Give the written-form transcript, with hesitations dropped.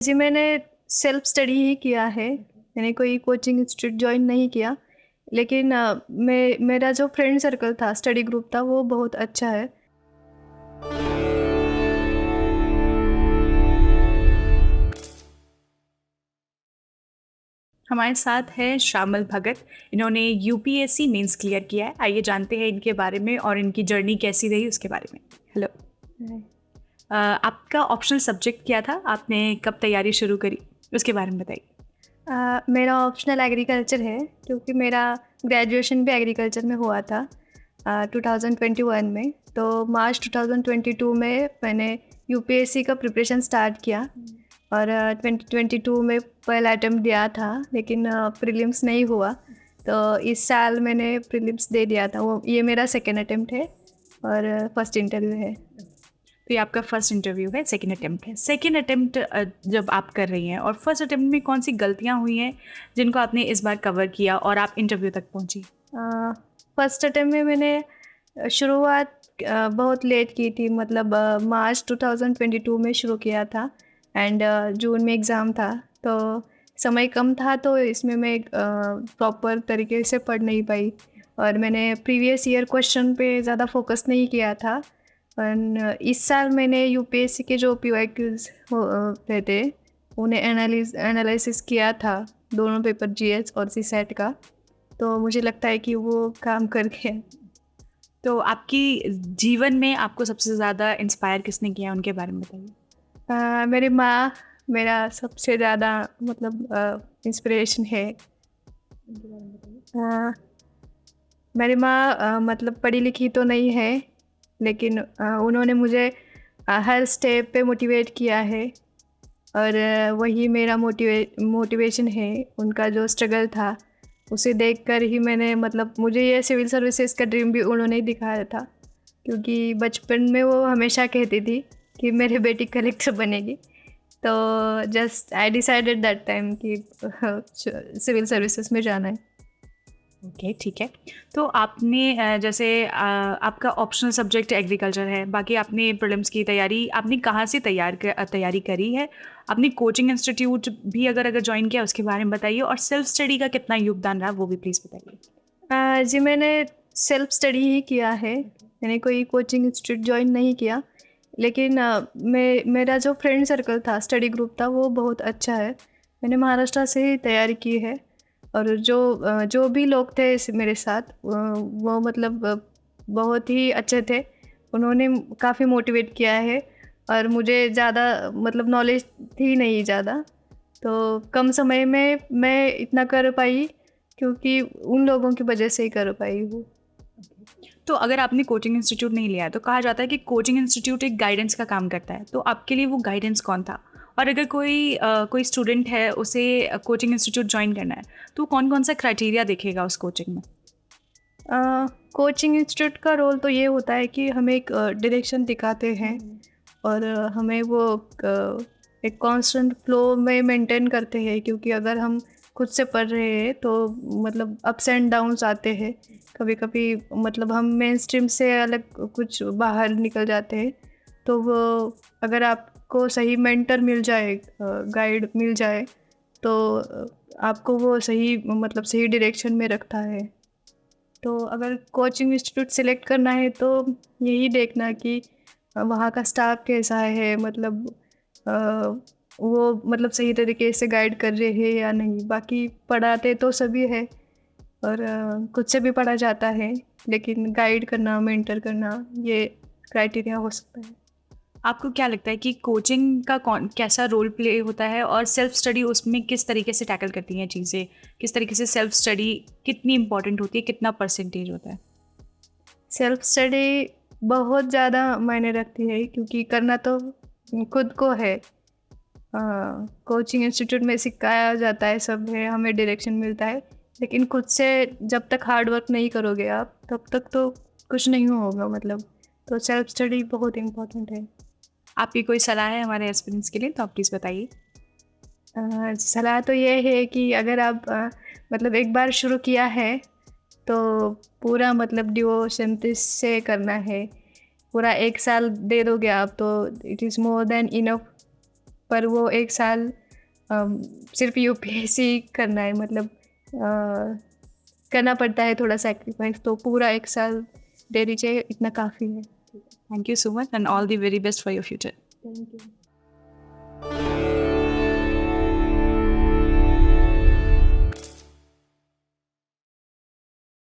जी, मैंने self study ही किया है। मैंने कोई कोचिंग इंस्टीट्यूट जॉइन नहीं किया। लेकिन मेरा जो फ्रेंड सर्कल था, स्टडी ग्रुप था, वो बहुत अच्छा है। हमारे साथ है श्यामल भगत। इन्होंने यूपीएससी मेंस क्लियर किया है। आइए जानते हैं इनके बारे में और इनकी जर्नी कैसी रही उसके बारे में। हेलो। आपका ऑप्शनल सब्जेक्ट क्या था? आपने कब तैयारी शुरू करी उसके बारे में बताइए। मेरा ऑप्शनल एग्रीकल्चर है, क्योंकि मेरा ग्रेजुएशन भी एग्रीकल्चर में हुआ था 2021 में। तो मार्च 2022 में मैंने यूपीएससी का प्रिपरेशन स्टार्ट किया। और 2022 में पहला अटैम्प्ट दिया था, लेकिन प्रीलिम्स नहीं हुआ। तो इस साल मैंने प्रीलिम्स दे दिया था। वो ये मेरा सेकेंड अटैम्प्ट है और फर्स्ट इंटरव्यू है। तो ये आपका फर्स्ट इंटरव्यू है, सेकंड अटेम्प्ट है। सेकंड अटेम्प्ट जब आप कर रही हैं और फर्स्ट अटेम्प्ट में कौन सी गलतियां हुई हैं जिनको आपने इस बार कवर किया और आप इंटरव्यू तक पहुंची? फर्स्ट अटैम्प्ट में मैंने शुरुआत बहुत लेट की थी। मतलब मार्च 2022 में शुरू किया था एंड जून में एग्ज़ाम था। तो समय कम था, तो इसमें मैं प्रॉपर तरीके से पढ़ नहीं पाई। और मैंने प्रीवियस ईयर क्वेश्चन पे ज़्यादा फोकस नहीं किया था। और इस साल मैंने यूपीएससी के जो पीवाईक्यूज रहते, उन्हें एनालिसिस किया था, दोनों पेपर, जीएस और सीसेट का। तो मुझे लगता है कि वो काम कर गया। तो आपकी जीवन में आपको सबसे ज़्यादा इंस्पायर किसने किया उनके बारे में बताइए। मेरी माँ मेरा सबसे ज़्यादा मतलब इंस्पिरेशन है। अ, मेरी माँ मतलब पढ़ी लिखी तो नहीं है, लेकिन उन्होंने मुझे हर स्टेप पे मोटिवेट किया है। और वही मेरा मोटिवेशन है। उनका जो स्ट्रगल था, उसे देखकर ही मैंने, मतलब मुझे ये सिविल सर्विसेज का ड्रीम भी उन्होंने ही दिखाया था। क्योंकि बचपन में वो हमेशा कहती थी कि मेरी बेटी कलेक्टर बनेगी। तो just I decided that time कि सिविल सर्विसेज में जाना है। ओके, ठीक है। तो आपने जैसे आपका ऑप्शनल सब्जेक्ट एग्रीकल्चर है, बाकी आपने प्रीलिम्स की तैयारी आपने कहाँ से तैयारी करी है? आपने कोचिंग इंस्टीट्यूट भी अगर ज्वाइन किया उसके बारे में बताइए, और सेल्फ स्टडी का कितना योगदान रहा वो भी प्लीज़ बताइए। जी, मैंने सेल्फ स्टडी ही किया है। मैंने कोई कोचिंग इंस्टीट्यूट जॉइन नहीं किया। लेकिन मेरा जो फ्रेंड सर्कल था, स्टडी ग्रुप था, वो बहुत अच्छा है। मैंने महाराष्ट्र से ही तैयारी की है। और जो भी लोग थे मेरे साथ, वो मतलब बहुत ही अच्छे थे। उन्होंने काफ़ी मोटिवेट किया है। और मुझे ज़्यादा मतलब नॉलेज थी नहीं ज़्यादा, तो कम समय में मैं इतना कर पाई, क्योंकि उन लोगों की वजह से ही कर पाई हूँ। तो अगर आपने कोचिंग इंस्टीट्यूट नहीं लिया है तो कहा जाता है कि कोचिंग इंस्टीट्यूट एक गाइडेंस का काम करता है, तो आपके लिए वो गाइडेंस कौन था? और अगर कोई स्टूडेंट है, उसे कोचिंग इंस्टीट्यूट ज्वाइन करना है, तो कौन कौन सा क्राइटेरिया देखेगा उस कोचिंग में? कोचिंग इंस्टीट्यूट का रोल तो ये होता है कि हमें एक डायरेक्शन दिखाते हैं। और हमें वो एक कांस्टेंट फ्लो में मेंटेन करते हैं। क्योंकि अगर हम खुद से पढ़ रहे हैं तो मतलब अप्स एंड डाउन्स आते हैं। कभी कभी मतलब हम मेन स्ट्रीम से अलग कुछ बाहर निकल जाते हैं। तो वो, अगर आपको सही मेंटर मिल जाए, गाइड मिल जाए, तो आपको वो सही, मतलब सही डायरेक्शन में रखता है। तो अगर कोचिंग इंस्टीट्यूट सेलेक्ट करना है तो यही देखना कि वहाँ का स्टाफ कैसा है, मतलब अ, वो मतलब सही तरीके से गाइड कर रहे हैं या नहीं। बाकी पढ़ाते तो सभी है, और खुद से भी पढ़ा जाता है, लेकिन गाइड करना, मेंटर करना, ये क्राइटेरिया हो सकता है। आपको क्या लगता है कि कोचिंग का कौन कैसा रोल प्ले होता है, और सेल्फ स्टडी उसमें किस तरीके से टैकल करती हैं चीज़ें? किस तरीके से सेल्फ स्टडी कितनी इंपॉर्टेंट होती है, कितना परसेंटेज होता है? सेल्फ स्टडी बहुत ज़्यादा मायने रखती है, क्योंकि करना तो खुद को है। कोचिंग इंस्टीट्यूट में सिखाया जाता है, सब है, हमें डायरेक्शन मिलता है। लेकिन खुद से जब तक हार्ड वर्क नहीं करोगे आप, तब तक तो कुछ नहीं होगा मतलब। तो सेल्फ स्टडी बहुत इम्पोर्टेंट है। आपकी कोई सलाह है हमारे एस्पिरेंट्स के लिए तो आप प्लीज़ बताइए। सलाह तो ये है कि अगर आप मतलब एक बार शुरू किया है, तो पूरा मतलब डिवोशन से करना है। पूरा 1 साल दे दोगे आप, तो it is more than enough. पर वो 1 साल सिर्फ यूपीएससी करना है, मतलब करना पड़ता है थोड़ा सैक्रिफाइस, तो पूरा 1 साल दे दीजिए, इतना काफ़ी है। Thank you so much and all the very best for your future. Thank you.